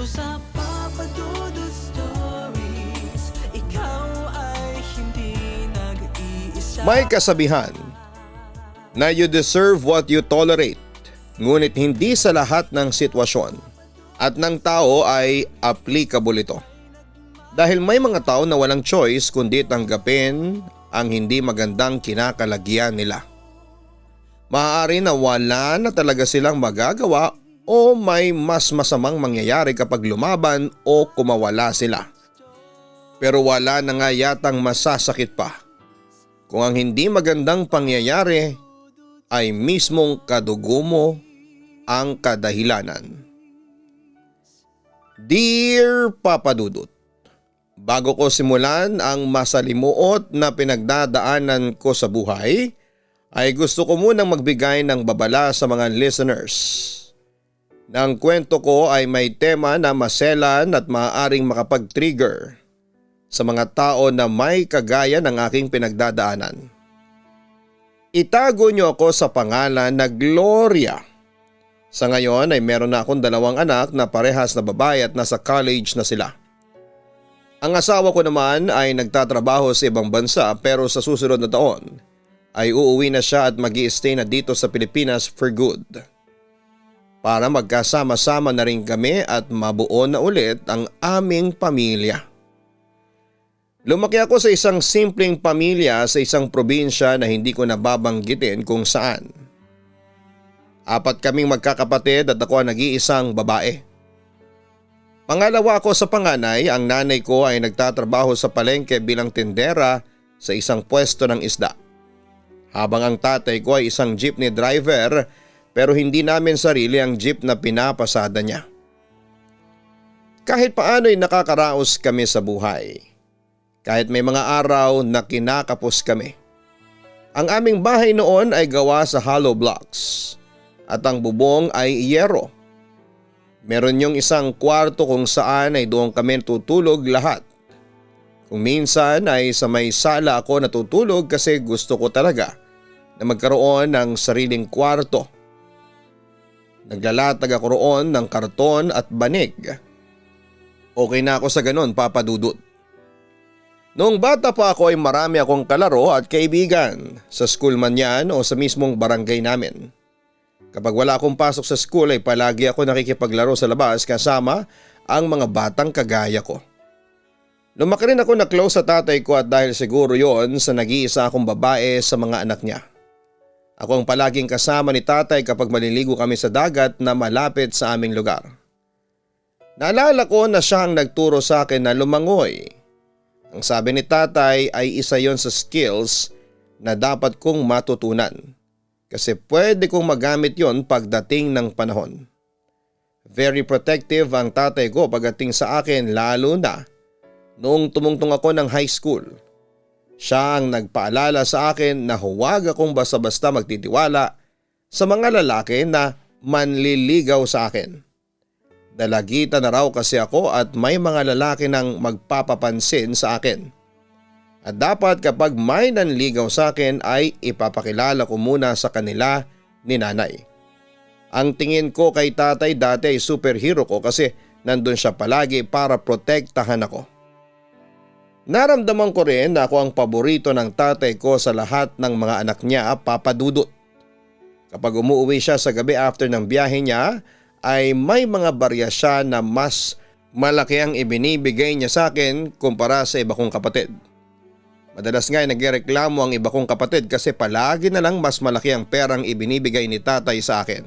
sa Papa Dudut Stories, ikaw ay hindi nag-iisa. May kasabihan na you deserve what you tolerate, ngunit hindi sa lahat ng sitwasyon at ng tao ay applicable ito. Dahil may mga tao na walang choice kundi tanggapin ang hindi magandang kinakalagyan nila. Maaari na wala na talaga silang magagawa o may mas masamang mangyayari kapag lumaban o kumawala sila. Pero wala na nga yatang masasakit pa kung ang hindi magandang pangyayari ay mismong kadugo mo ang kadahilanan. Dear Papa Dudut, bago ko simulan ang masalimuot na pinagdadaanan ko sa buhay, ay gusto ko munang magbigay ng babala sa mga listeners. Ang kwento ko ay may tema na maselan at maaaring makapag-trigger sa mga tao na may kagaya ng aking pinagdadaanan. Itago niyo ako sa pangalan na Gloria. Sa ngayon ay meron na akong 2 anak na parehas na babae at nasa college na sila. Ang asawa ko naman ay nagtatrabaho sa ibang bansa pero sa susunod na taon ay uuwi na siya at mag-i-stay na dito sa Pilipinas for good. Para magkasama-sama na rin kami at mabuo na ulit ang aming pamilya. Lumaki ako sa isang simpleng pamilya sa isang probinsya na hindi ko nababanggitin kung saan. 4 kaming magkakapatid at ako ang nag-iisang babae. Pangalawa ako sa panganay, ang nanay ko ay nagtatrabaho sa palengke bilang tindera sa isang pwesto ng isda. Habang ang tatay ko ay isang jeepney driver pero hindi namin sarili ang jeep na pinapasada niya. Kahit paano ay nakakaraos kami sa buhay. Kahit may mga araw na kinakapos kami. Ang aming bahay noon ay gawa sa hollow blocks at ang bubong ay yero. Meron yung isang kwarto kung saan ay doon kami tutulog lahat. Kung minsan ay sa may sala ako natutulog kasi gusto ko talaga na magkaroon ng sariling kwarto. Naglalatag ako roon ng karton at banig. Okay na ako sa ganon, Papa Dudut. Noong bata pa ako ay marami akong kalaro at kaibigan sa school man yan o sa mismong barangay namin. Kapag wala akong pasok sa school ay palagi ako nakikipaglaro sa labas kasama ang mga batang kagaya ko. Lumaki rin ako na close sa tatay ko at dahil siguro yon sa nag-iisa akong babae sa mga anak niya. Ako ang palaging kasama ni tatay kapag maliligo kami sa dagat na malapit sa aming lugar. Naalala ko na siya ang nagturo sa akin na lumangoy. Ang sabi ni tatay ay isa yon sa skills na dapat kong matutunan kasi pwede kong magamit yon pagdating ng panahon. Very protective ang tatay ko pagdating sa akin lalo na noong tumungtong ako ng high school. Siya ang nagpaalala sa akin na huwag akong basta-basta magtitiwala sa mga lalaki na manliligaw sa akin. Dalagita na raw kasi ako at may mga lalaki nang magpapapansin sa akin. At dapat kapag may nanligaw sa akin ay ipapakilala ko muna sa kanila ni nanay. Ang tingin ko kay tatay dati ay superhero ko kasi nandun siya palagi para protektahan ako. Naramdaman ko rin na ako ang paborito ng tatay ko sa lahat ng mga anak niya, Papa Dudut. Kapag umuwi siya sa gabi after ng biyahe niya, ay may mga barya siya na mas malaki ang ibinibigay niya sa akin kumpara sa iba kong kapatid. Madalas nga ay nagreklamo ang iba kong kapatid kasi palagi na lang mas malaki ang perang ibinibigay ni tatay sa akin.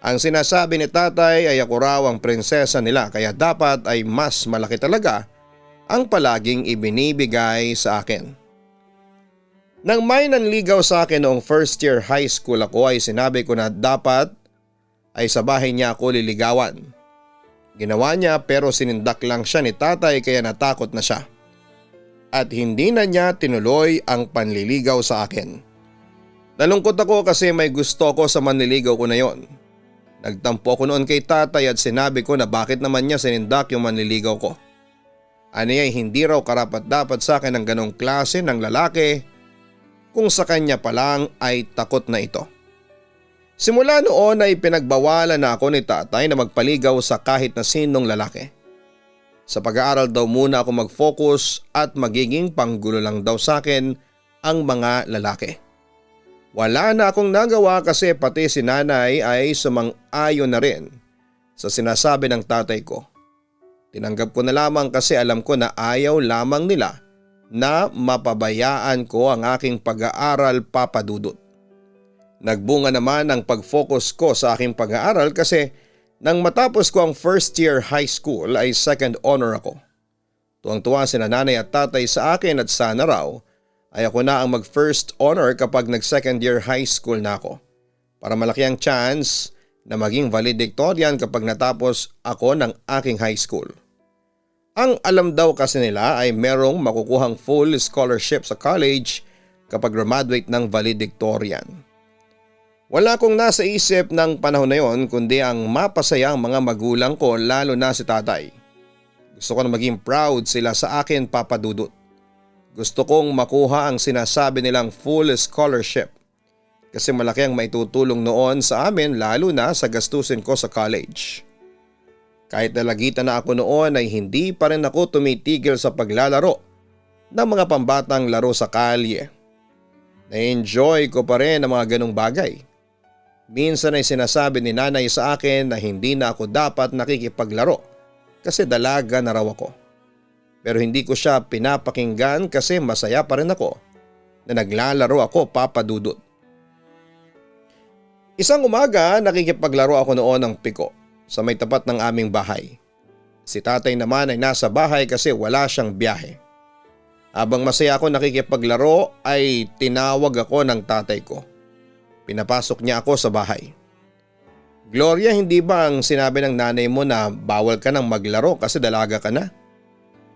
Ang sinasabi ni tatay ay ako raw ang prinsesa nila kaya dapat ay mas malaki talaga ang palaging ibinibigay sa akin. Nang may nanligaw sa akin noong first year high school ako ay sinabi ko na dapat ay sa bahay niya ako liligawan. Ginawa niya pero sinindak lang siya ni tatay kaya natakot na siya. At hindi na niya tinuloy ang panliligaw sa akin. Nalungkot ako kasi may gusto ko sa manliligaw ko na yon. Nagtampo ako noon kay tatay at sinabi ko na bakit naman niya sinindak yung manliligaw ko. Aniyay hindi raw karapat-dapat sa akin ng ganong klase ng lalaki kung sa kanya pa lang ay takot na ito. Simula noon ay pinagbawalan na ako ni tatay na magpaligaw sa kahit na sinong lalaki. Sa pag-aaral daw muna ako mag-focus at magiging panggulo lang daw sa akin ang mga lalaki. Wala na akong nagawa kasi pati si nanay ay sumang-ayon na rin sa sinasabi ng tatay ko. Tinanggap ko na lamang kasi alam ko na ayaw lamang nila na mapabayaan ko ang aking pag-aaral, Papa Dudut. Nagbunga naman ang pag-focus ko sa aking pag-aaral kasi nang matapos ko ang first year high school ay second honor ako. Tuwang-tuwa sina nanay at tatay sa akin at sana raw ay ako na ang mag-first honor kapag nag-second year high school na ako. Para malaki ang chance na maging valedictorian kapag natapos ako ng aking high school. Ang alam daw kasi nila ay merong makukuhang full scholarship sa college kapag graduate ng valedictorian. Wala akong nasa isip ng panahon na yon kundi ang mapasaya ang mga magulang ko lalo na si tatay. Gusto ko na maging proud sila sa akin, Papa Dudut. Gusto kong makuha ang sinasabi nilang full scholarship kasi malaki ang maitutulong noon sa amin lalo na sa gastusin ko sa college. Kahit nalagitan na ako noon ay hindi pa rin ako tumitigil sa paglalaro ng mga pambatang laro sa kalye. Na-enjoy ko pa rin ang mga ganong bagay. Minsan ay sinasabi ni nanay sa akin na hindi na ako dapat nakikipaglaro kasi dalaga na raw ako. Pero hindi ko siya pinapakinggan kasi masaya pa rin ako na naglalaro ako, Papa Dudut. Isang umaga nakikipaglaro ako noon ng piko sa may tapat ng aming bahay. Si tatay naman ay nasa bahay kasi wala siyang biyahe. Habang masaya ako nakikipaglaro ay tinawag ako ng tatay ko. Pinapasok niya ako sa bahay. Gloria, hindi ba ang sinabi ng nanay mo na bawal ka nang maglaro kasi dalaga ka na?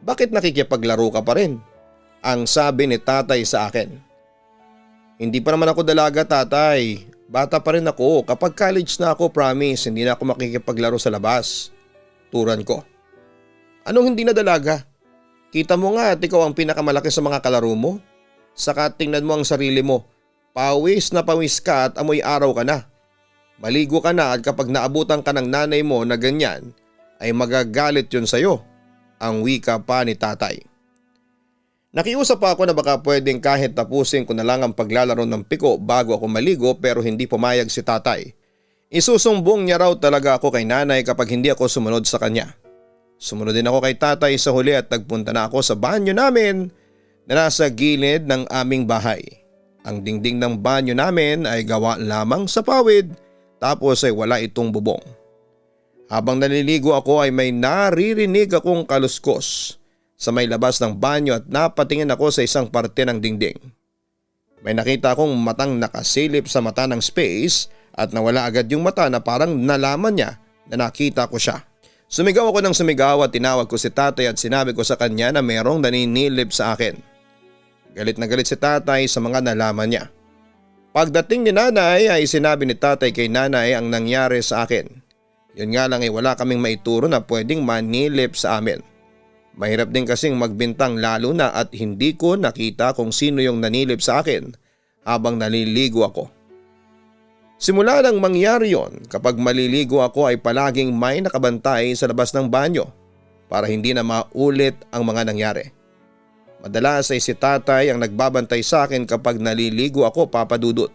Bakit nakikipaglaro ka pa rin? Ang sabi ni tatay sa akin. Hindi pa naman ako dalaga, tatay. Bata pa rin ako. Kapag college na ako, promise, hindi na ako makikipaglaro sa labas. Turan ko. Anong hindi na dalaga? Kita mo nga at ikaw ang pinakamalaki sa mga kalaro mo. Saka tingnan mo ang sarili mo. Pawis na pawis ka at amoy araw ka na. Maligo ka na at kapag naabutan ka ng nanay mo na ganyan, ay magagalit yun sa'yo. Ang wika pa ni tatay. Nakiusap pa ako na baka pwedeng kahit tapusin ko na lang ang paglalaro ng piko bago ako maligo pero hindi pumayag si tatay. Isusumbong niya raw talaga ako kay nanay kapag hindi ako sumunod sa kanya. Sumunod din ako kay tatay sa huli at nagpunta na ako sa banyo namin na nasa gilid ng aming bahay. Ang dingding ng banyo namin ay gawa lamang sa pawid tapos ay wala itong bubong. Habang naliligo ako ay may naririnig akong kaluskos sa may labas ng banyo at napatingin ako sa isang parte ng dingding. May nakita akong matang nakasilip sa mata ng space at nawala agad yung mata na parang nalaman niya na nakita ko siya. Sumigaw ako ng sumigaw at tinawag ko si tatay at sinabi ko sa kanya na merong naninilip sa akin. Galit na galit si tatay sa mga nalaman niya. Pagdating ni nanay ay sinabi ni tatay kay nanay ang nangyari sa akin. Yun nga lang ay wala kaming maituro na pwedeng manilip sa amin. Mahirap din kasing magbintang lalo na at hindi ko nakita kung sino yung nanilip sa akin habang naliligo ako. Simula nang mangyari yon, kapag maliligo ako ay palaging may nakabantay sa labas ng banyo para hindi na maulit ang mga nangyari. Madalas ay si tatay ang nagbabantay sa akin kapag naliligo ako, Papa Dudut.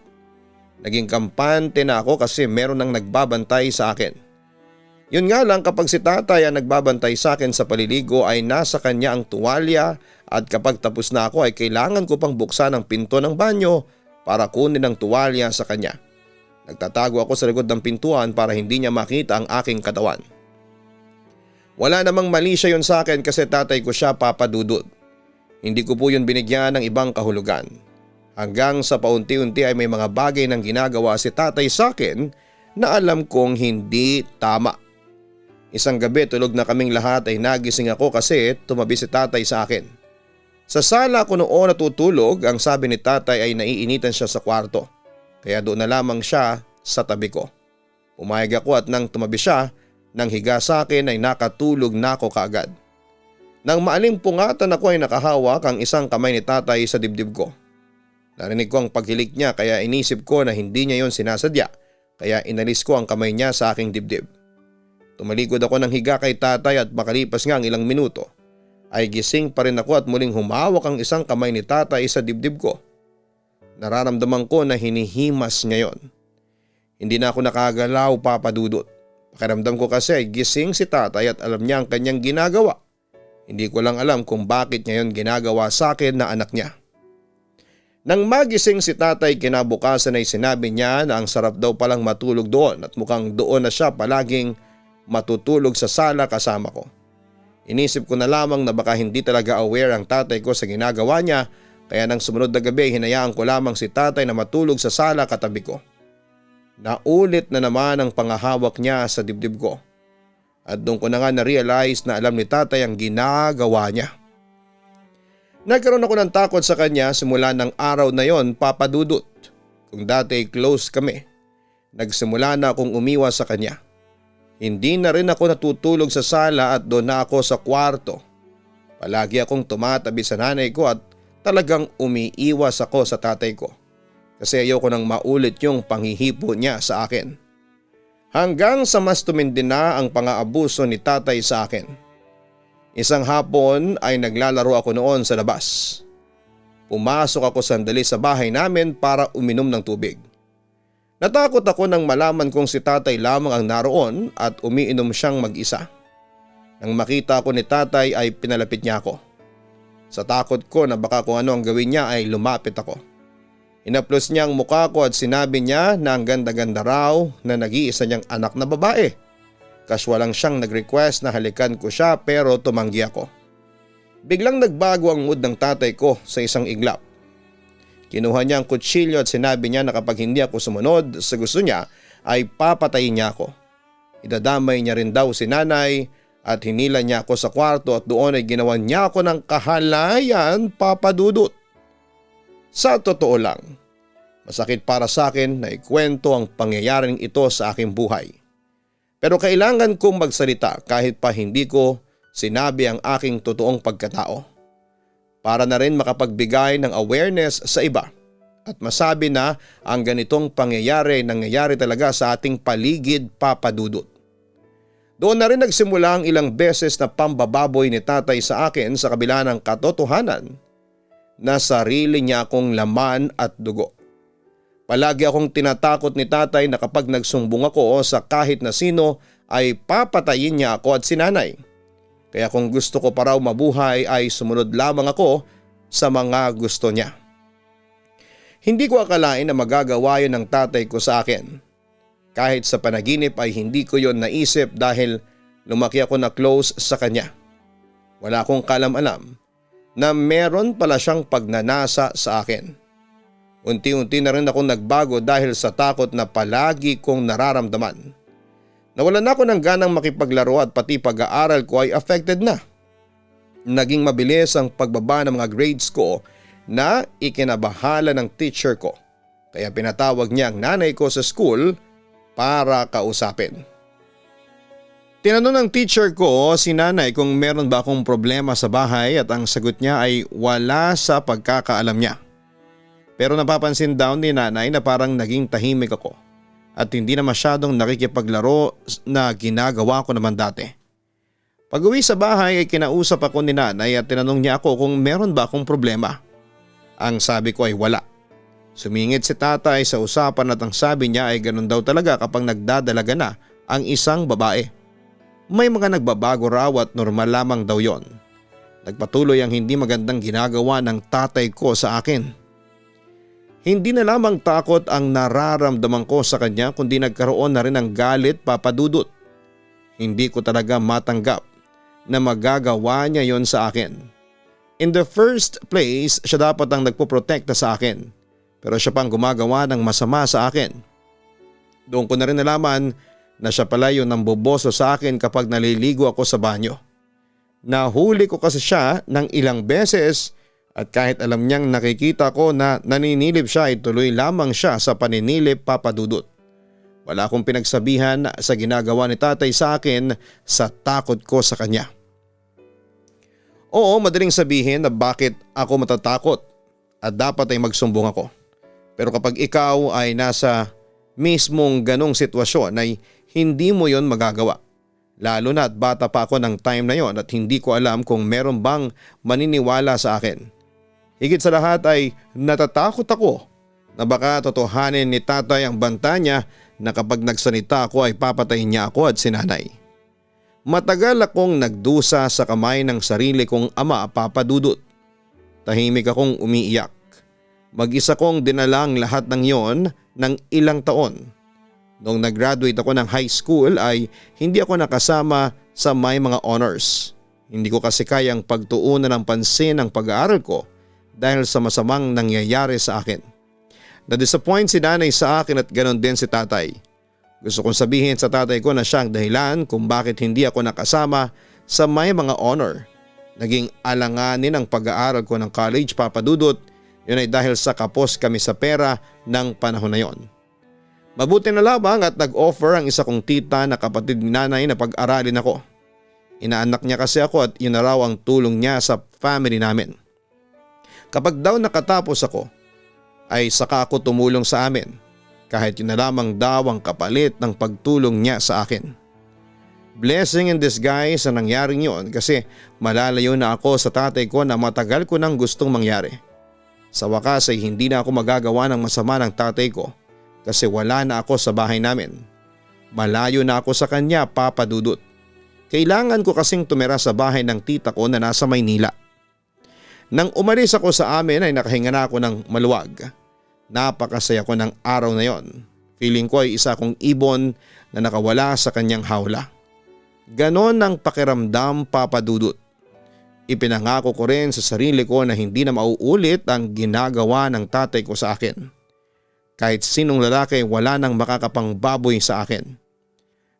Naging kampante na ako kasi meron nang nagbabantay sa akin. Yun nga lang kapag si tatay ang nagbabantay sa akin sa paliligo ay nasa kanya ang tuwalya at kapag tapos na ako ay kailangan ko pang buksan ang pinto ng banyo para kunin ang tuwalya sa kanya. Nagtatago ako sa likod ng pintuan para hindi niya makita ang aking katawan. Wala namang mali siya yun sa akin kasi tatay ko siya, Papa Dudut. Hindi ko po yun binigyan ng ibang kahulugan. Hanggang sa paunti-unti ay may mga bagay nang ginagawa si tatay sa akin na alam kong hindi tama. Isang gabi tulog na kaming lahat ay nagising ako kasi tumabi si tatay sa akin. Sa sala ko noon natutulog, ang sabi ni tatay ay naiinitan siya sa kwarto. Kaya doon na lamang siya sa tabi ko. Pumayag ako at nang tumabi siya, nang higa sa akin ay nakatulog na ako kaagad. Nang maalimpungatan ako ay nakahawak ang isang kamay ni tatay sa dibdib ko. Narinig ko ang paghilik niya kaya inisip ko na hindi niya yon sinasadya kaya inalis ko ang kamay niya sa aking dibdib. Tumalikod ako ng higa kay tatay at makalipas nga ang ilang minuto ay gising pa rin ako at muling humawak ang isang kamay ni tatay sa dibdib ko. Nararamdaman ko na hinihimas niya yon. Hindi na ako nakagalaw, Papa Dudut. Pakiramdam ko kasi ay gising si tatay at alam niya ang kanyang ginagawa. Hindi ko lang alam kung bakit niya yon ginagawa sa akin na anak niya. Nang magising si tatay kinabukasan ay sinabi niya na ang sarap daw palang matulog doon at mukhang doon na siya palaging matutulog sa sala kasama ko. Inisip ko na lamang na baka hindi talaga aware ang tatay ko sa ginagawa niya, kaya nang sumunod na gabi hinayaan ko lamang si tatay na matulog sa sala katabi ko. Naulit na naman ang pangahawak niya sa dibdib ko. At doon ko na nga na-realize na alam ni tatay ang ginagawa niya. Nagkaroon ako ng takot sa kanya simula ng araw na yon, Papa Dudut. Kung dati close kami, nagsimula na akong umiwas sa kanya. Hindi na rin ako natutulog sa sala at doon na ako sa kwarto. Palagi akong tumatabi sa nanay ko at talagang umiiwas ako sa tatay ko. Kasi ayoko nang maulit yung panghihipo niya sa akin. Hanggang sa mas tumindi na ang pang-aabuso ni tatay sa akin. Isang hapon ay naglalaro ako noon sa labas. Pumasok ako sandali sa bahay namin para uminom ng tubig. Natakot ako nang malaman kong si tatay lamang ang naroon at umiinom siyang mag-isa. Nang makita ko ni tatay ay pinalapit niya ako. Sa takot ko na baka kung ano ang gawin niya ay lumapit ako. Inaplos niya ang mukha ko at sinabi niya na ang ganda-ganda raw na nag-iisa niyang anak na babae. Kaswalang siyang nag-request na halikan ko siya pero tumanggi ako. Biglang nagbago ang mood ng tatay ko sa isang iglap. Kinuha niya ang kutsilyo at sinabi niya na kapag hindi ako sumunod sa gusto niya ay papatayin niya ako. Idadamay niya rin daw si nanay at hinila niya ako sa kwarto at doon ay ginawan niya ako ng kahalayan, Papa Dudut. Sa totoo lang, masakit para sa akin na ikwento ang pangyayaring ito sa aking buhay. Pero kailangan kong magsalita kahit pa hindi ko sinabi ang aking totoong pagkatao. Para na rin makapagbigay ng awareness sa iba at masabi na ang ganitong pangyayari nangyayari talaga sa ating paligid, Papa Dudut. Doon na rin nagsimula ang ilang beses na pambababoy ni tatay sa akin sa kabila ng katotohanan na sarili niya akong laman at dugo. Palagi akong tinatakot ni tatay na kapag nagsumbong ako sa kahit na sino ay papatayin niya ako at si nanay. Kaya kung gusto ko pa raw mabuhay ay sumunod lamang ako sa mga gusto niya. Hindi ko akalain na magagawa yun ng tatay ko sa akin. Kahit sa panaginip ay hindi ko yon naisip dahil lumaki ako na close sa kanya. Wala akong kalam-alam na meron pala siyang pagnanasa sa akin. Unti-unti na rin akong nagbago dahil sa takot na palagi kong nararamdaman. Nawalan ako ng ganang makipaglaro at pati pag-aaral ko ay affected na. Naging mabilis ang pagbaba ng mga grades ko na ikinabahala ng teacher ko. Kaya pinatawag niya ang nanay ko sa school para kausapin. Tinanong ng teacher ko si nanay kung meron ba akong problema sa bahay at ang sagot niya ay wala sa pagkakaalam niya. Pero napapansin daw ni nanay na parang naging tahimik ako at hindi na masyadong nakikipaglaro na ginagawa ko naman dati. Pag-uwi sa bahay ay kinausap ako ni nanay at tinanong niya ako kung meron ba akong problema. Ang sabi ko ay wala. Sumingit si tatay sa usapan at ang sabi niya ay ganun daw talaga kapag nagdadalaga na ang isang babae. May mga nagbabago raw at normal lamang daw yon. Nagpatuloy ang hindi magandang ginagawa ng tatay ko sa akin. Hindi na lamang takot ang nararamdaman ko sa kanya kundi nagkaroon na rin ng galit, Papa Dudut. Hindi ko talaga matanggap na magagawa niya yon sa akin. In the first place, siya dapat ang nagpoprotekta sa akin. Pero siya pang gumagawa ng masama sa akin. Doon ko na rin nalaman na siya pala yung namboboso sa akin kapag naliligo ako sa banyo. Nahuli ko kasi siya ng ilang beses at kahit alam niyang nakikita ko na naninilip siya ay tuloy lamang siya sa paninilip, Papa Dudut. Wala akong pinagsabihan sa ginagawa ni tatay sa akin sa takot ko sa kanya. Oo, madaling sabihin na bakit ako matatakot at dapat ay magsumbong ako. Pero kapag ikaw ay nasa mismong ganong sitwasyon ay hindi mo yon magagawa. Lalo na at bata pa ako ng time na yon at hindi ko alam kung meron bang maniniwala sa akin. Higit sa lahat ay natatakot ako na baka totohanin ni tatay ang banta niya na kapag nagsalita ako ay papatayin niya ako at sinanay. Matagal akong nagdusa sa kamay ng sarili kong ama, Papa Dudut. Tahimik akong umiiyak. Mag-isa kong dinalang lahat ng yon ng ilang taon. Noong nag-graduate ako ng high school ay hindi ako nakasama sa may mga honors. Hindi ko kasi kayang pagtuunan ng pansin ang pag-aaral ko dahil sa masamang nangyayari sa akin. Na-disappoint si nanay sa akin at ganon din si tatay. Gusto kong sabihin sa tatay ko na siya ang dahilan kung bakit hindi ako nakasama sa may mga honor. Naging alanganin ang pag-aaral ko ng college, Papa Dudut. Yun ay dahil sa kapos kami sa pera ng panahon na yon. Mabuti na lamang at nag-offer ang isa kong tita na kapatid ni nanay na pag-aralin ako. Inaanak niya kasi ako at yun na raw ang tulong niya sa family namin. Kapag daw nakatapos ako, ay saka ako tumulong sa amin. Kahit yun na lamang daw ang kapalit ng pagtulong niya sa akin. Blessing in disguise ang nangyaring yon kasi malalayo na ako sa tatay ko na matagal ko nang gustong mangyari. Sa wakas ay hindi na ako magagawa ng masama ng tatay ko kasi wala na ako sa bahay namin. Malayo na ako sa kanya, Papa Dudut. Kailangan ko kasing tumira sa bahay ng tita ko na nasa Maynila. Nang umalis ako sa amin ay nakahinga na ako ng maluwag. Napakasaya ko ng araw na yon. Feeling ko ay isa kong ibon na nakawala sa kanyang hawla. Ganon ang pakiramdam, Papa Dudut. Ipinangako ko rin sa sarili ko na hindi na mauulit ang ginagawa ng tatay ko sa akin. Kahit sinong lalaki wala nang makakapangbaboy sa akin.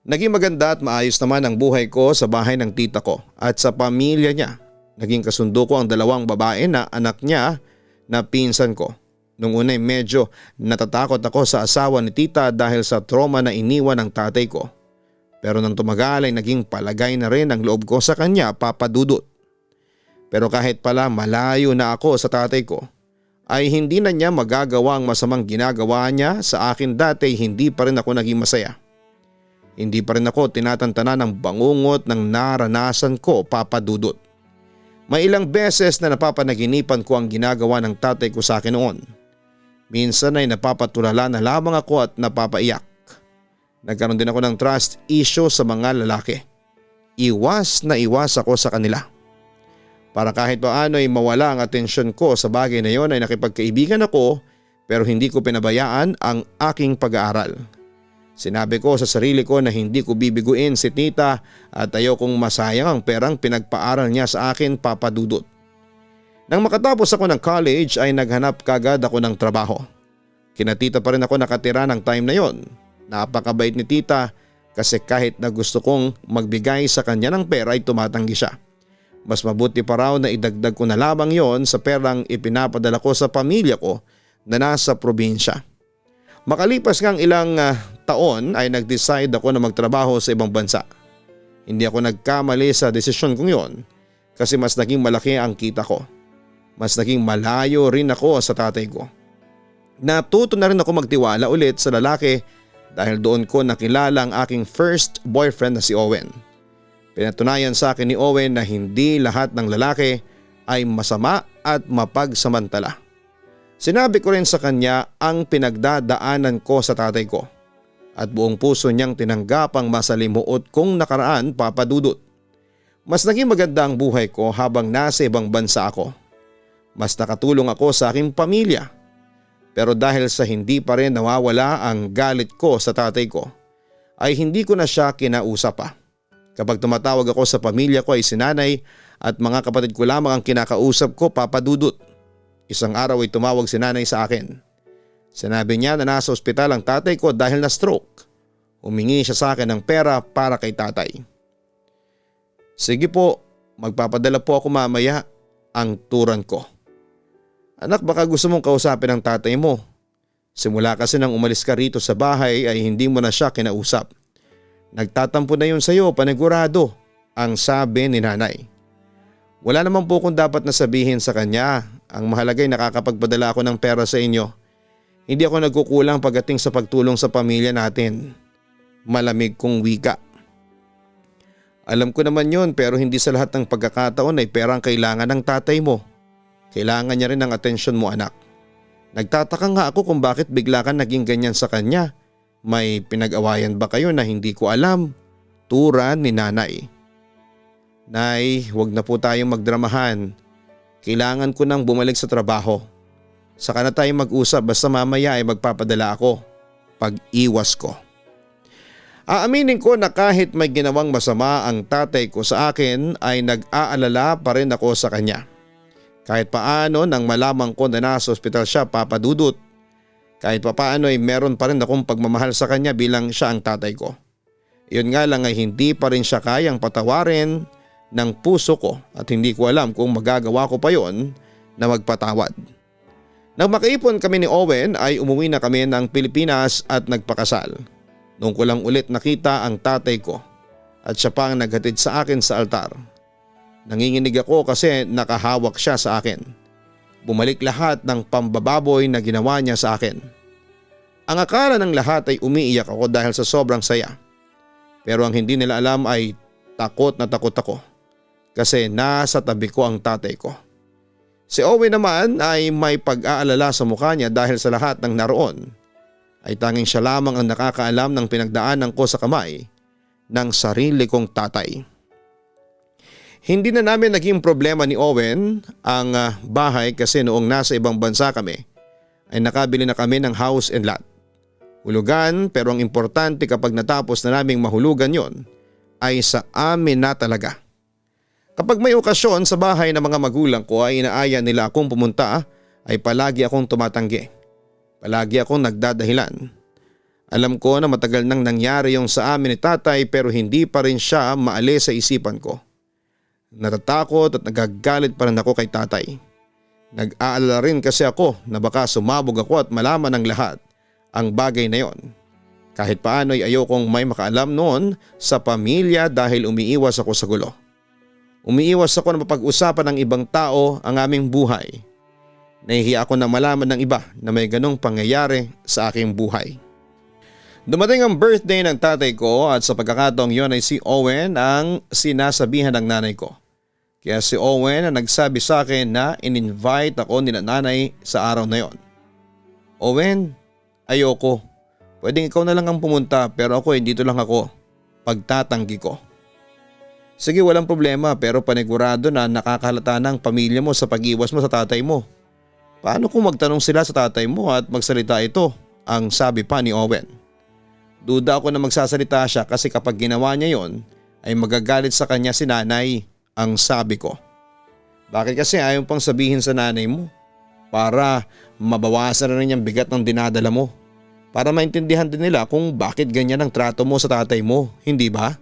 Naging maganda at maayos naman ang buhay ko sa bahay ng tita ko at sa pamilya niya. Naging kasundo ko ang dalawang babae na anak niya na pinsan ko. Nung una ay medyo natatakot ako sa asawa ni tita dahil sa trauma na iniwan ng tatay ko. Pero nang tumagal ay naging palagay na rin ang loob ko sa kanya, Papa Dudut. Pero kahit pala malayo na ako sa tatay ko, ay hindi na niya magagawa ang masamang ginagawa niya sa akin dati. Hindi pa rin ako naging masaya. Hindi pa rin ako tinatantanan ng bangungot ng naranasan ko, Papa Dudut. May ilang beses na napapanaginipan ko ang ginagawa ng tatay ko sa akin noon. Minsan ay napapatulala na lamang ako at napapaiyak. Nagkaroon din ako ng trust issue sa mga lalaki. Iwas na iwas ako sa kanila. Para kahit paano ay mawala ang atensyon ko sa bagay na yon ay nakipagkaibigan ako pero hindi ko pinabayaan ang aking pag-aaral. Sinabi ko sa sarili ko na hindi ko bibiguin si tita at ayokong masayang ang perang pinagpaaral niya sa akin, Papa Dudut. Nang makatapos ako ng college ay naghanap kagad ako ng trabaho. Kina tita pa rin ako nakatira ng time na yon. Napakabait ni tita kasi kahit na gusto kong magbigay sa kanya ng pera ay tumatanggi siya. Mas mabuti pa raw na idagdag ko na lamang yon sa perang ipinapadala ko sa pamilya ko na nasa probinsya. Makalipas ngang ilang taon ay nag-decide ako na magtrabaho sa ibang bansa. Hindi ako nagkamali sa desisyon kong yon kasi mas naging malaki ang kita ko. Mas naging malayo rin ako sa tatay ko. Natuto na rin ako magtiwala ulit sa lalaki dahil doon ko nakilala ang aking first boyfriend na si Owen. Pinatunayan sa akin ni Owen na hindi lahat ng lalaki ay masama at mapagsamantala. Sinabi ko rin sa kanya ang pinagdadaanan ko sa tatay ko at buong puso niyang tinanggap ang masalimuot kong nakaraan, Papa Dudut. Mas naging maganda ang buhay ko habang nasa ibang bansa ako. Mas nakatulong ako sa aking pamilya. Pero dahil sa hindi pa rin nawawala ang galit ko sa tatay ko, ay hindi ko na siya kinausap pa. Kapag tumatawag ako sa pamilya ko ay sinanay at mga kapatid ko lamang ang kinakausap ko, Papa Dudut. Isang araw ay tumawag si nanay sa akin. Sinabi niya na nasa ospital ang tatay ko dahil na stroke. Humingi siya sa akin ng pera para kay tatay. Sige po, magpapadala po ako mamaya, ang turan ko. Anak, baka gusto mong kausapin ang tatay mo. Simula kasi nang umalis ka rito sa bahay ay hindi mo na siya kinausap. Nagtatampo na yun sa'yo, panigurado, ang sabi ni nanay. Wala naman po kung dapat na sabihin sa kanya. Ang mahalagay nakakapagpadala ako ng pera sa inyo. Hindi ako nagkukulang pagdating sa pagtulong sa pamilya natin. Malamig kong wika. Alam ko naman yon, pero hindi sa lahat ng pagkakataon ay perang kailangan ng tatay mo. Kailangan niya rin ng atensyon mo, anak. Nagtataka nga ako kung bakit bigla ka naging ganyan sa kanya. May pinag-awayan ba kayo na hindi ko alam? Tura ni nanay. Nay, huwag na po tayong magdramahan. Kailangan ko nang bumalik sa trabaho. Saka na tayo mag-usap, basta mamaya ay magpapadala ako. Pag-iwas ko. Aaminin ko na kahit may ginawang masama ang tatay ko sa akin ay nag-aalala pa rin ako sa kanya. Kahit paano nang malamang ko na nasa ospital siya, Papa Dudut, kahit paano ay meron pa rin akong pagmamahal sa kanya bilang siya ang tatay ko. Iyon nga lang ay hindi pa rin siya kayang patawarin ng puso ko at hindi ko alam kung magagawa ko pa yon na magpatawad. Nang makaipon kami ni Owen ay umuwi na kami ng Pilipinas at nagpakasal. Noong ko lang ulit nakita ang tatay ko at siya pa ang naghatid sa akin sa altar. Nanginginig ako kasi nakahawak siya sa akin. Bumalik lahat ng pambababoy na ginawa niya sa akin. Ang akala ng lahat ay umiiyak ako dahil sa sobrang saya. Pero ang hindi nila alam ay takot na takot ako kasi nasa tabi ko ang tatay ko. Si Owen naman ay may pag-aalala sa mukha niya dahil sa lahat ng naroon ay tanging siya lamang ang nakakaalam ng pinagdaanan ko sa kamay ng sarili kong tatay. Hindi na namin naging problema ni Owen ang bahay kasi noong nasa ibang bansa kami ay nakabili na kami ng house and lot. Hulugan, pero ang importante kapag natapos na naming mahulugan yon ay sa amin na talaga. Kapag may okasyon sa bahay ng mga magulang ko ay inaaya nila akong pumunta ay palagi akong tumatanggi. Palagi akong nagdadahilan. Alam ko na matagal nang nangyari yung sa amin ni tatay pero hindi pa rin siya maalis sa isipan ko. Natatakot at nagagalit pa rin ako kay tatay. Nag-aalala rin kasi ako na baka sumabog ako at malaman ng lahat ang bagay na yon. Kahit paano ay ayokong may makaalam noon sa pamilya dahil umiiwas ako sa gulo. Umiiwas ako na mapag-usapan ng ibang tao ang aming buhay. Nahihiya ako na malaman ng iba na may ganong pangyayari sa aking buhay. Dumating ang birthday ng tatay ko at sa pagkakataong yon ay si Owen ang sinasabihan ng nanay ko. Kaya si Owen ang nagsabi sa akin na in-invite ako ni nanay sa araw na yon. Owen, ayoko. Pwedeng ikaw na lang ang pumunta pero ako dito lang ako. Pagtatanggi ko. Sige, walang problema pero panigurado na nakakahalata ng pamilya mo sa pag-iwas mo sa tatay mo. Paano kung magtanong sila sa tatay mo at magsalita ito? Ang sabi pa ni Owen. Duda ako na magsasalita siya kasi kapag ginawa niya yon ay magagalit sa kanya si nanay, ang sabi ko. Bakit kasi ayaw pang sabihin sa nanay mo? Para mabawasan na rin yung bigat ng dinadala mo. Para maintindihan din nila kung bakit ganyan ang trato mo sa tatay mo, hindi ba?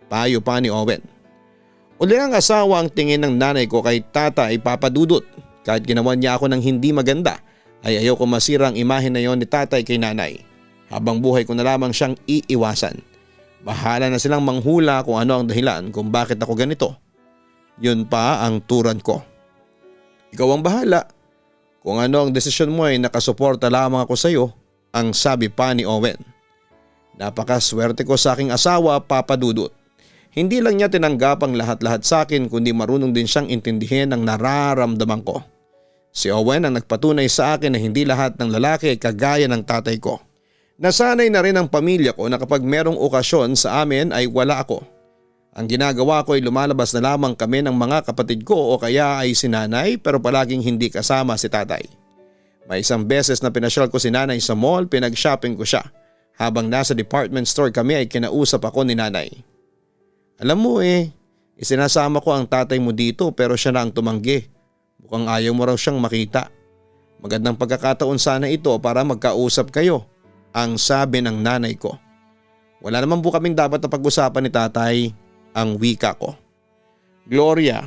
Payo pa ni Owen. Uli ang asawa ang tingin ng nanay ko kay tatay Papa Dudut. Kahit ginawa niya ako ng hindi maganda ay ayaw ko masira ang imahe na yon ni tatay kay nanay. Habang buhay ko na lamang siyang iiwasan. Bahala na silang manghula kung ano ang dahilan kung bakit ako ganito. Yun pa ang turan ko. Ikaw ang bahala. Kung ano ang desisyon mo ay nakasuporta lamang ako sa iyo, ang sabi pa ni Owen. Napakaswerte ko sa aking asawa, Papa Dudut. Hindi lang niya tinanggap ang lahat-lahat sa akin kundi marunong din siyang intindihin ang nararamdaman ko. Si Owen ang nagpatunay sa akin na hindi lahat ng lalaki ay kagaya ng tatay ko. Nasanay na rin ang pamilya ko na kapag merong okasyon sa amin ay wala ako. Ang ginagawa ko ay lumalabas na lamang kami ng mga kapatid ko o kaya ay si nanay pero palaging hindi kasama si tatay. May isang beses na pinasyal ko si nanay sa mall, pinag-shopping ko siya. Habang nasa department store kami ay kinausap ako ni nanay. Alam mo isinasama ko ang tatay mo dito pero siya na ang tumanggi. Mukhang ayaw mo raw siyang makita. Magandang pagkakataon sana ito para magkausap kayo. Ang sabi ng nanay ko. Wala naman po kaming dapat na pag-usapan ni tatay, ang wika ko. Gloria,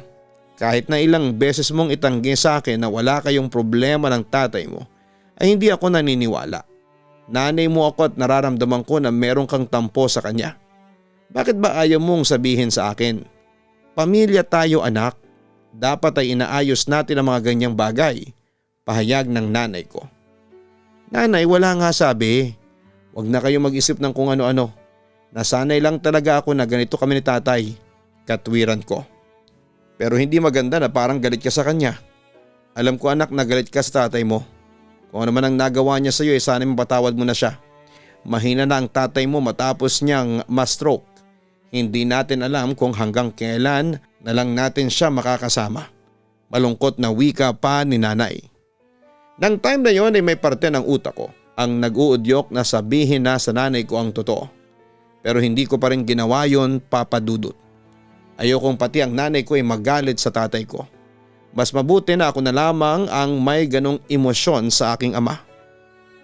kahit na ilang beses mong itanggi sa akin na wala kayong problema ng tatay mo, ay hindi ako naniniwala. Nanay mo ako at nararamdaman ko na meron kang tampo sa kanya. Bakit ba ayaw mong sabihin sa akin? Pamilya tayo anak, dapat ay inaayos natin ang mga ganyang bagay, pahayag ng nanay ko. Nanay, wala nga sabi. Huwag na kayo mag-isip ng kung ano-ano. Nasanay lang talaga ako na ganito kami ni tatay. Katwiran ko. Pero hindi maganda na parang galit ka sa kanya. Alam ko anak na galit ka sa tatay mo. Kung ano man ang nagawa niya sa iyo sana mapatawad mo na siya. Mahina na ang tatay mo matapos niyang ma-stroke. Hindi natin alam kung hanggang kailan na lang natin siya makakasama. Malungkot na wika pa ni nanay. Nang time na yon ay may parte ng utak ko ang nag-uudyok na sabihin na sa nanay ko ang totoo. Pero hindi ko pa rin ginawa yon, Papa Dudut. Ayokong pati ang nanay ko ay magalit sa tatay ko. Mas mabuti na ako na lamang ang may ganong emosyon sa aking ama.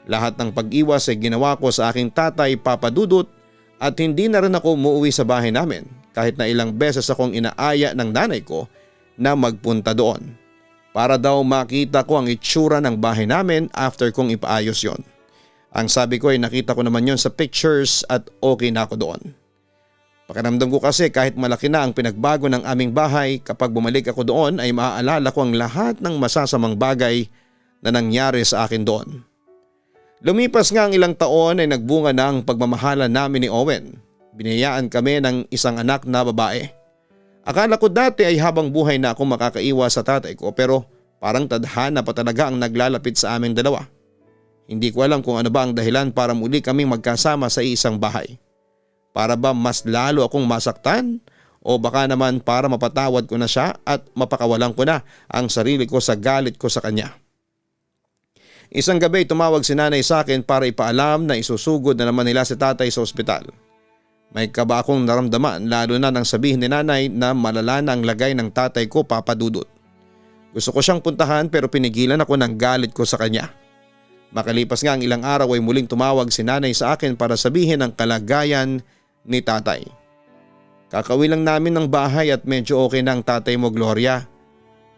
Lahat ng pag-iwas ay ginawa ko sa aking tatay, Papa Dudut, at hindi na rin ako umuwi sa bahay namin kahit na ilang beses akong inaaya ng nanay ko na magpunta doon. Para daw makita ko ang itsura ng bahay namin after kong ipaayos yon. Ang sabi ko ay nakita ko naman yon sa pictures at okay na ako doon. Pakiramdam ko kasi kahit malaki na ang pinagbago ng aming bahay, kapag bumalik ako doon ay maaalala ko ang lahat ng masasamang bagay na nangyari sa akin doon. Lumipas nga ang ilang taon ay nagbunga na ang pagmamahalan namin ni Owen. Biniyayaan kami ng isang anak na babae. Akala ko dati ay habang buhay na ako makakaiwas sa tatay ko pero parang tadhana pa talaga ang naglalapit sa aming dalawa. Hindi ko alam kung ano ba ang dahilan para muli kaming magkasama sa isang bahay. Para ba mas lalo akong masaktan o baka naman para mapatawad ko na siya at mapakawalan ko na ang sarili ko sa galit ko sa kanya. Isang gabi tumawag si nanay sa akin para ipaalam na isusugod na naman nila si tatay sa ospital. May kaba akong naramdaman lalo na nang sabihin ni nanay na malala na ang lagay ng tatay ko, Papa Dudut. Gusto ko siyang puntahan pero pinigilan ako ng galit ko sa kanya. Makalipas nga ang ilang araw ay muling tumawag si nanay sa akin para sabihin ang kalagayan ni tatay. Kakauwi lang namin ng bahay at medyo okay na ang tatay mo, Gloria.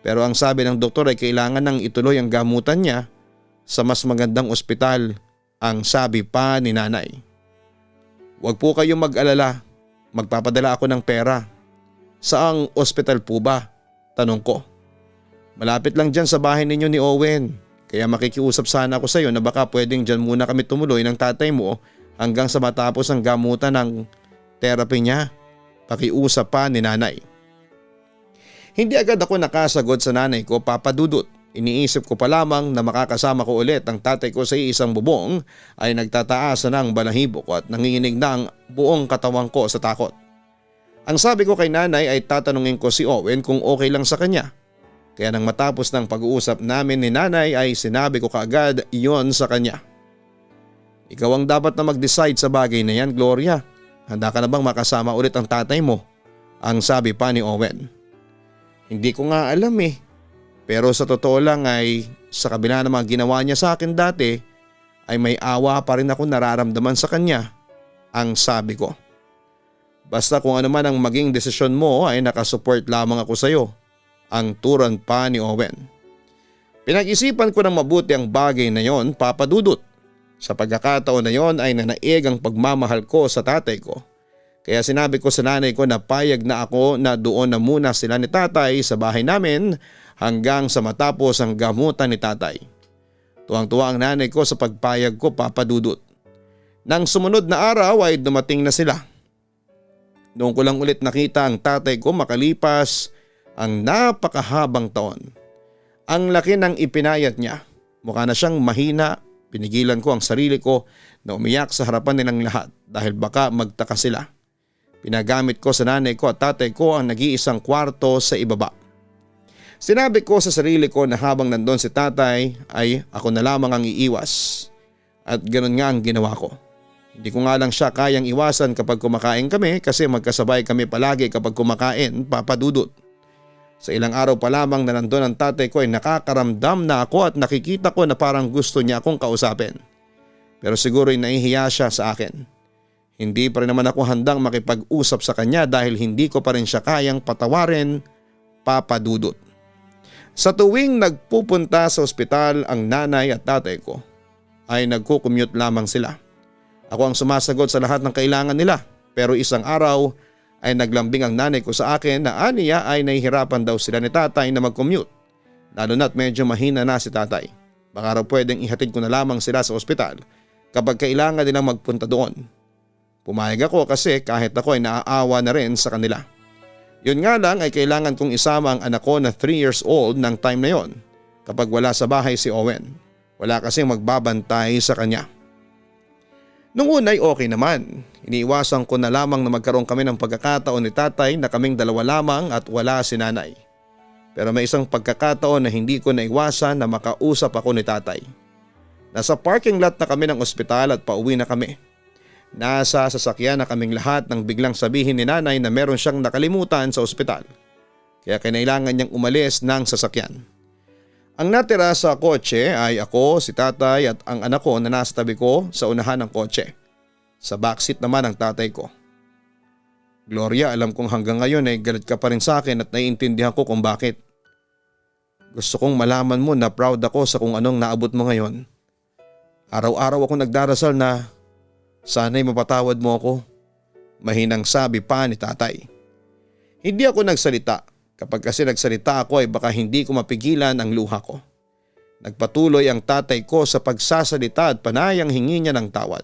Pero ang sabi ng doktor ay kailangan nang ituloy ang gamutan niya sa mas magandang ospital, ang sabi pa ni nanay. Huwag po kayong mag-alala, magpapadala ako ng pera. Saang ospital po ba? Tanong ko. Malapit lang dyan sa bahay ninyo ni Owen. Kaya makikiusap sana ako sa iyo na baka pwedeng dyan muna kami tumuloy ng tatay mo hanggang sa matapos ang gamutan ng therapy niya. Pakiusap pa ni nanay. Hindi agad ako nakasagot sa nanay ko, Papa Dudut. Iniisip ko pa lamang na makakasama ko ulit ang tatay ko sa isang bubong ay nagtataas na ang balahibo ko at nanginginig na ang buong katawan ko sa takot. Ang sabi ko kay nanay ay tatanungin ko si Owen kung okay lang sa kanya. Kaya nang matapos ng pag-uusap namin ni nanay ay sinabi ko kaagad iyon sa kanya. Ikaw ang dapat na mag-decide sa bagay na yan, Gloria. Handa ka na bang makasama ulit ang tatay mo? Ang sabi pa ni Owen. Hindi ko nga alam eh. Pero sa totoo lang ay sa kabila ng mga ginawa niya sa akin dati ay may awa pa rin ako nararamdaman sa kanya. Ang sabi ko. Basta kung ano man ang maging desisyon mo ay nakasupport lamang ako sa iyo. Ang turan pa ni Owen. Pinag-isipan ko ng mabuti ang bagay na yon, Papa Dudut. Sa pagkakataon na yon ay nanaig ang pagmamahal ko sa tatay ko. Kaya sinabi ko sa nanay ko na payag na ako na doon na muna sila ni tatay sa bahay namin hanggang sa matapos ang gamutan ni tatay. Tuwang-tuwa ang nanay ko sa pagpayag ko, Papa Dudut. Nang sumunod na araw ay dumating na sila. Noong ko lang ulit nakita ang tatay ko makalipas ang napakahabang taon. Ang laki ng ipinayat niya. Mukha na siyang mahina. Pinigilan ko ang sarili ko na umiyak sa harapan nilang lahat dahil baka magtaka sila. Pinagamit ko sa nanay ko at tatay ko ang nag-iisang kwarto sa ibaba. Sinabi ko sa sarili ko na habang nandun si tatay ay ako na lamang ang iiwas. At ganun nga ang ginawa ko. Hindi ko nga lang siya kayang iwasan kapag kumakain kami kasi magkasabay kami palagi kapag kumakain, Papa Dudut. Sa ilang araw pa lamang na nandun ang tatay ko ay nakakaramdam na ako at nakikita ko na parang gusto niya akong kausapin. Pero siguro ay nahihiya siya sa akin. Hindi pa rin naman ako handang makipag-usap sa kanya dahil hindi ko pa rin siya kayang patawarin, Papa Dudut. Sa tuwing nagpupunta sa ospital ang nanay at tatay ko ay nagko-commute lamang sila. Ako ang sumasagot sa lahat ng kailangan nila pero isang araw ay naglambing ang nanay ko sa akin na aniya ay nahihirapan daw sila ni tatay na mag-commute. Lalo na't medyo mahina na si tatay. Baka raw pwedeng ihatid ko na lamang sila sa ospital kapag kailangan nilang magpunta doon. Pumayag ako kasi kahit ako ay naaawa na rin sa kanila. Yun nga lang ay kailangan kong isama ang anak ko na 3 years old ng time na yon kapag wala sa bahay si Owen. Wala kasing magbabantay sa kanya. Nung unay okay naman, iniiwasan ko na lamang na magkaroon kami ng pagkakataon ni tatay na kaming dalawa lamang at wala si nanay. Pero may isang pagkakataon na hindi ko naiwasan na makausap ako ni tatay. Nasa parking lot na kami ng ospital at pauwi na kami. Nasa sasakyan na kaming lahat nang biglang sabihin ni nanay na meron siyang nakalimutan sa ospital. Kaya kinailangan niyang umalis ng sasakyan. Ang natira sa kotse ay ako, si tatay at ang anak ko na nasa tabi ko sa unahan ng kotse. Sa backseat naman ang tatay ko. Gloria, alam kong hanggang ngayon ay galit ka pa rin sa akin at naiintindihan ko kung bakit. Gusto kong malaman mo na proud ako sa kung anong naabot mo ngayon. Araw-araw ako nagdarasal na sana'y mapatawad mo ako. Mahinang sabi pa ni tatay. Hindi ako nagsalita. Kapag kasi nagsalita ako ay baka hindi ko mapigilan ang luha ko. Nagpatuloy ang tatay ko sa pagsasalita at panayang hingi niya ng tawad.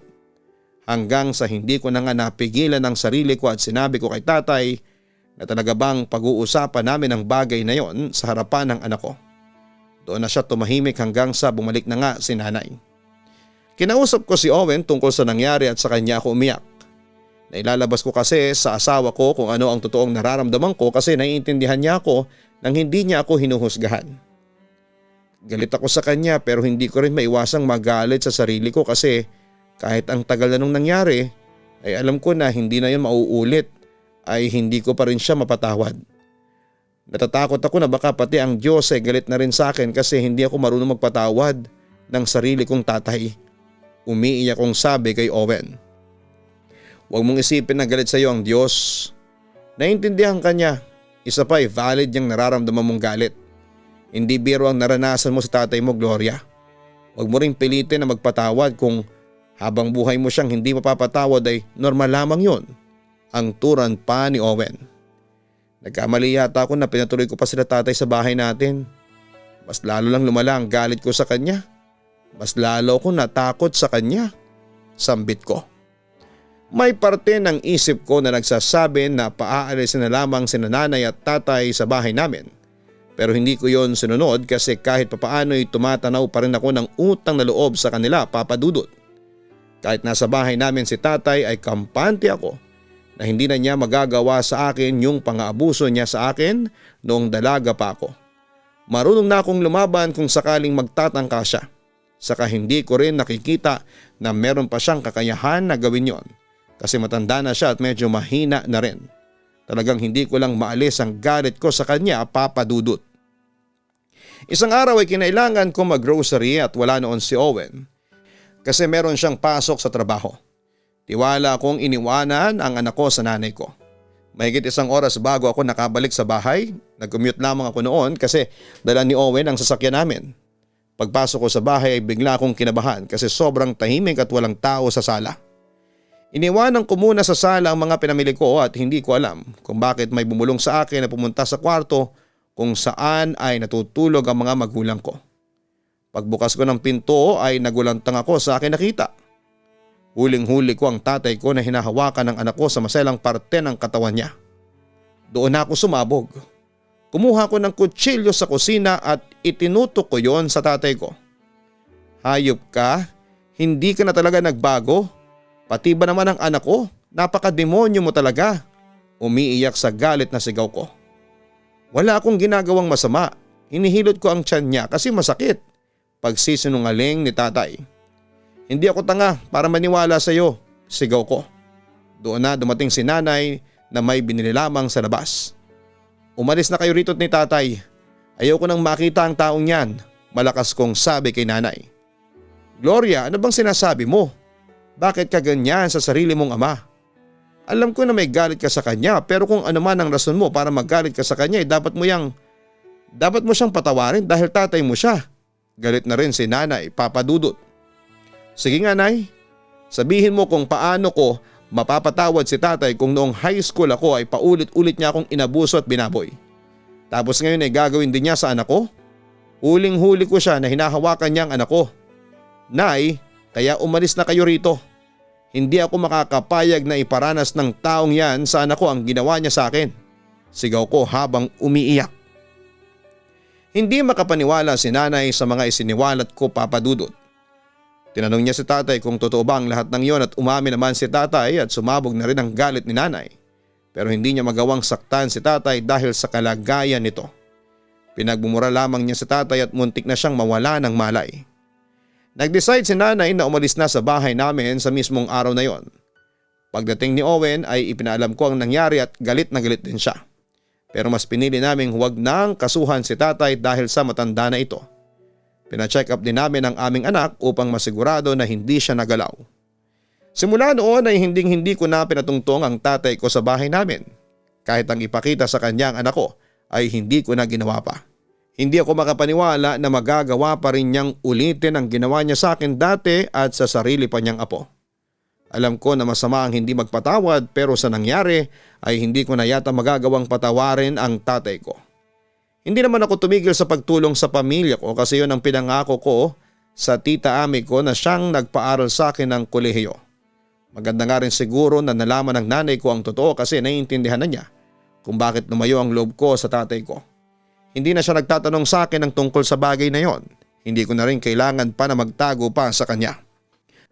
Hanggang sa hindi ko na nga napigilan ang sarili ko at sinabi ko kay tatay na talaga bang pag-uusapan namin ang bagay na yon sa harapan ng anak ko. Doon na siya tumahimik hanggang sa bumalik na nga si nanay. Kinausap ko si Owen tungkol sa nangyari at sa kanya ako umiyak. Nailalabas ko kasi sa asawa ko kung ano ang totoong nararamdaman ko kasi naiintindihan niya ako nang hindi niya ako hinuhusgahan. Galit ako sa kanya pero hindi ko rin maiwasang magalit sa sarili ko kasi kahit ang tagal na nung nangyari ay alam ko na hindi na yun mauulit ay hindi ko pa rin siya mapatawad. Natatakot ako na baka pati ang Diyos ay galit na rin sa akin kasi hindi ako marunong magpatawad ng sarili kong tatay. Umiiyak kong sabi kay Owen. Huwag mong isipin na galit sa iyo ang Diyos. Naintindihan ka niya. Isa pa ay valid niyang nararamdaman mong galit. Hindi biro ang naranasan mo sa tatay mo, Gloria. Huwag mo ring pilitin na magpatawad kung habang buhay mo siyang hindi mapapatawad ay normal lamang yun. Ang turan pa ni Owen. Nagkamali yata ako na pinatuloy ko pa sila tatay sa bahay natin. Mas lalo lang lumala ang galit ko sa kanya. Mas lalo ako natakot sa kanya. Sambit ko. May parte ng isip ko na nagsasabi na paaalisin na lamang sina nanay at tatay sa bahay namin. Pero hindi ko yon sinunod kasi kahit papaano'y tumatanaw pa rin ako ng utang na loob sa kanila, Papa Dudut. Kahit nasa bahay namin si tatay ay kampante ako na hindi na niya magagawa sa akin yung pang-aabuso niya sa akin noong dalaga pa ako. Marunong na akong lumaban kung sakaling magtatangka siya. Saka hindi ko rin nakikita na meron pa siyang kakayahan na gawin yon kasi matanda na siya at medyo mahina na rin. Talagang hindi ko lang maalis ang galit ko sa kanya, Papa Dudut. Isang araw ay kinailangan ko mag-grocery at wala noon si Owen. Kasi meron siyang pasok sa trabaho. Tiwala akong iniwanan ang anak ko sa nanay ko. Mahigit 1 oras bago ako nakabalik sa bahay, nag-commute lamang ako noon kasi dala ni Owen ang sasakyan namin. Pagpasok ko sa bahay ay bigla akong kinabahan kasi sobrang tahimik at walang tao sa sala. Iniwanan ko muna sa sala ang mga pinamili ko at hindi ko alam kung bakit may bumulong sa akin na pumunta sa kwarto kung saan ay natutulog ang mga magulang ko. Pagbukas ko ng pinto ay nagulantang ako sa akin nakita. Huling-huli ko ang tatay ko na hinahawakan ng anak ko sa maselang parte ng katawan niya. Doon ako sumabog. Kumuha ko ng kutsilyo sa kusina at itinutok ko yon sa tatay ko. Hayop ka? Hindi ka na talaga nagbago? Pati ba naman ang anak ko? Napakademonyo mo talaga. Umiiyak sa galit na sigaw ko. Wala akong ginagawang masama. Hinihilot ko ang tiyan niya kasi masakit. Pagsisinungaling ni tatay. Hindi ako tanga para maniwala sa iyo, sigaw ko. Doon na dumating si nanay na may binili lamang sa labas. Umalis na kayo rito ni tatay. Ayaw ko nang makita ang taong yan, malakas kong sabi kay nanay. Gloria, ano bang sinasabi mo? Bakit ka ganyan sa sarili mong ama? Alam ko na may galit ka sa kanya pero kung ano man ang rason mo para magalit ka sa kanya dapat mo siyang patawarin dahil tatay mo siya. Galit na rin si nanay, Papa Dudut. Sige nga nay, sabihin mo kung paano ko mapapatawad si tatay kung noong high school ako ay paulit-ulit niya akong inabuso at binaboy. Tapos ngayon ay gagawin din niya sa anak ko? Huling-huli ko siya na hinahawakan niya ang anak ko. Nay, kaya umalis na kayo rito. Hindi ako makakapayag na iparanas ng taong yan sa anak ko ang ginawa niya sa akin. Sigaw ko habang umiiyak. Hindi makapaniwala si nanay sa mga isiniwalat ko, Papa Dudut. Tinanong niya si tatay kung totoo ba ang lahat ng iyon at umamin naman si tatay at sumabog na rin ang galit ni nanay. Pero hindi niya magawang saktan si tatay dahil sa kalagayan nito. Pinagmumura lamang niya si tatay at muntik na siyang mawala ng malay. Nag-decide si nanay na umalis na sa bahay namin sa mismong araw na yon. Pagdating ni Owen ay ipinaalam ko ang nangyari at galit na galit din siya. Pero mas pinili naming huwag nang kasuhan si tatay dahil sa matanda na ito. Pina-check up din namin ang aming anak upang masigurado na hindi siya nagalaw. Simula noon ay hindi ko na pinatungtong ang tatay ko sa bahay namin. Kahit ang ipakita sa kanya ang anak ko ay hindi ko na ginawa pa. Hindi ako makapaniwala na magagawa pa rin niyang ulitin ang ginawa niya sa akin dati at sa sarili pa niyang apo. Alam ko na masama ang hindi magpatawad pero sa nangyari ay hindi ko na yata magagawang patawarin ang tatay ko. Hindi naman ako tumigil sa pagtulong sa pamilya ko kasi yun ang pinangako ko sa tita Ami ko na siyang nagpaaral sa akin ng kolehiyo. Maganda nga rin siguro na nalaman ng nanay ko ang totoo kasi naiintindihan na niya kung bakit lumayo ang loob ko sa tatay ko. Hindi na siya nagtatanong sa akin ng tungkol sa bagay na yon. Hindi ko na rin kailangan pa na magtago pa sa kanya.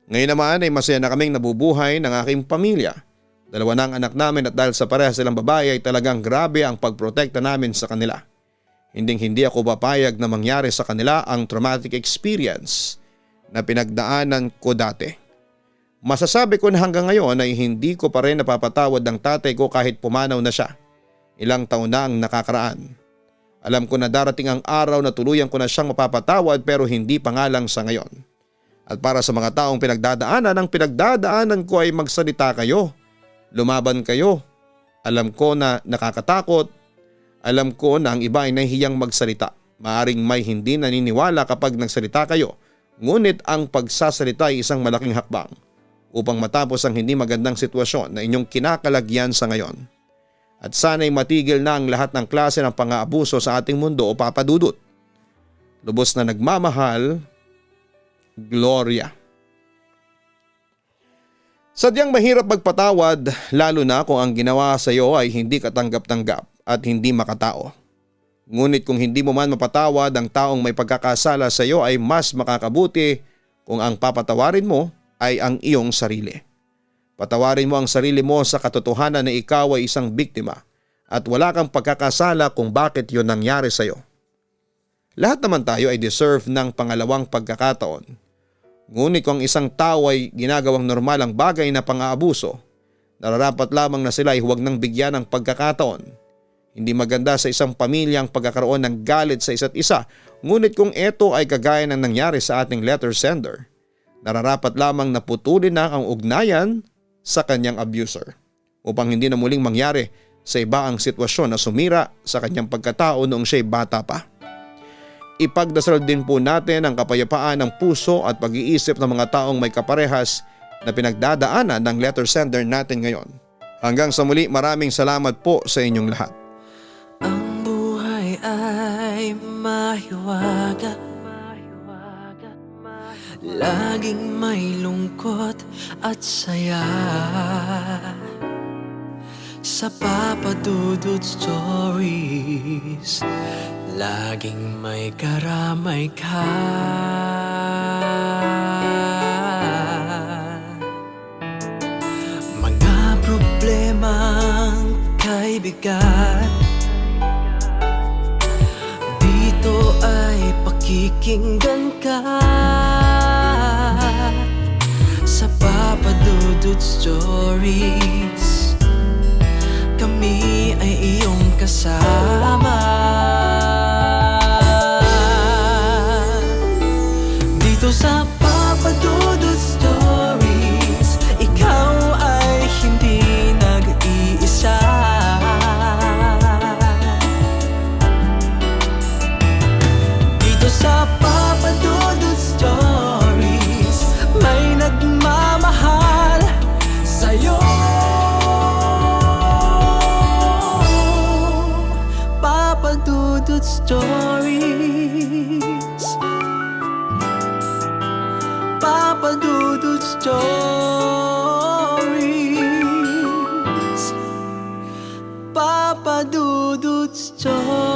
Ngayon naman ay masaya na kaming nabubuhay ng aking pamilya. Dalawa na ang anak namin at dahil sa parehas silang babae ay talagang grabe ang pagprotekta namin sa kanila. Hindi ako papayag na mangyari sa kanila ang traumatic experience na pinagdaanan ko dati. Masasabi ko na hanggang ngayon ay hindi ko pa rin napapatawad ng tatay ko kahit pumanaw na siya. Ilang taon na ang nakakaraan. Alam ko na darating ang araw na tuluyan ko na siyang mapapatawad pero hindi pa nga lang sa ngayon. At para sa mga taong pinagdadaanan, ang pinagdadaanan ko ay magsalita kayo. Lumaban kayo. Alam ko na nakakatakot. Alam ko na ang iba ay nahihiyang magsalita. Maaring may hindi naniniwala kapag nagsalita kayo. Ngunit ang pagsasalita ay isang malaking hakbang upang matapos ang hindi magandang sitwasyon na inyong kinakalagyan sa ngayon. At sana'y matigil na ang lahat ng klase ng pang-aabuso sa ating mundo, o Papa Dudut. Lubos na nagmamahal, Gloria. Sadyang mahirap magpatawad lalo na kung ang ginawa sa iyo ay hindi katanggap-tanggap at hindi makatao. Ngunit kung hindi mo man mapatawad ang taong may pagkakasala sa iyo ay mas makakabuti kung ang papatawarin mo ay ang iyong sarili. Patawarin mo ang sarili mo sa katotohanan na ikaw ay isang biktima at wala kang pagkakasala kung bakit yun nangyari sa iyo. Lahat naman tayo ay deserve ng pangalawang pagkakataon. Ngunit kung isang tao ay ginagawang normal ang bagay na pang-aabuso, nararapat lamang na sila ay huwag nang bigyan ng pagkakataon. Hindi maganda sa isang pamilya ang pagkakaroon ng galit sa isa't isa, ngunit kung ito ay kagaya ng nangyari sa ating letter sender, nararapat lamang na putulin na ang ugnayan sa kanyang abuser upang hindi na muling mangyari sa iba ang sitwasyon na sumira sa kanyang pagkatao noong siya'y bata pa. Ipagdasal din po natin ang kapayapaan ng puso at pag-iisip ng mga taong may kaparehas na pinagdadaanan ng letter sender natin ngayon. Hanggang sa muli, maraming salamat po sa inyong lahat. Ang buhay ay mahiwaga, laging may lungkot at saya. Sa Papa Dudut Stories, laging may karamay ka. Mga problemang kay bigat, dito ay pakikinggan ka. Sa Papa Dudut Stories, kami ay iyong kasama. Dito sa Papa Dudut Stories, ikaw ay hindi nag-iisa. Dito sa Papa Dudut Stories, may nagmamahal sa'yo. Stories. Papa Dudut Stories. Papa Dudut Stories.